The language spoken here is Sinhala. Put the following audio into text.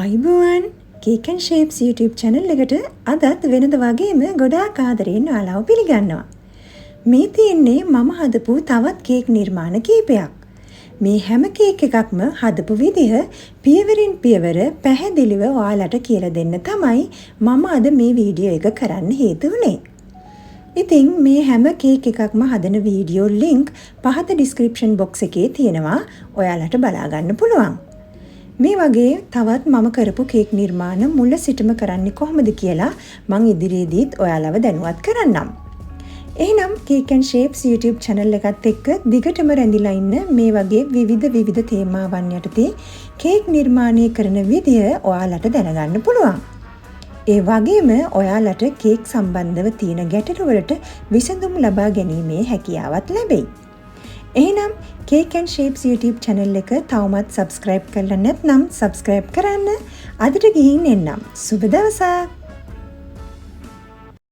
අයිබෝවන් Cakenshapes YouTube channel එකට අදත් වෙනද වගේම ගොඩාක් ආදරයෙන් ඔයාලව පිළිගන්නවා. මේ තියෙන්නේ මම හදපු තවත් කේක් නිර්මාණ කීපයක්. මේ හැම කේක් එකක්ම හදපු විදිහ පියවරින් පියවර පැහැදිලිව ඔයාලට කියලා දෙන්න තමයි මම අද මේ වීඩියෝ එක කරන්න හේතු වුනේ. ඉතින් මේ හැම කේක් එකක්ම හදන වීඩියෝ link පහත description box එකේ තියෙනවා. ඔයාලට බලා ගන්න පුළුවන්. මේ වගේ තවත් මම කරපු කේක් නිර්මාණ මුල සිටම කරන්නේ කොහොමද කියලා මම ඉදිරියේදීත් ඔයාලව දැනුවත් කරන්නම්. එහෙනම් Cakenshapes YouTube channel එකත් එක්ක දිගටම රැඳිලා ඉන්න මේ වගේ විවිධ තේමාවන් යටතේ කේක් නිර්මාණය කරන විදිය ඔයාලට දැනගන්න පුළුවන්. ඒ වගේම ඔයාලට කේක් සම්බන්ධව තියෙන ගැටලු වලට විසඳුම් ලබා ගැනීමේ හැකියාවත් ලැබෙයි. එහෙනම් Cakenshapes YouTube channel එක තවමත් subscribe කරලා නැත්නම් subscribe කරන්න. අදට ගිහින් එන්නම්. සුබ දවසක්.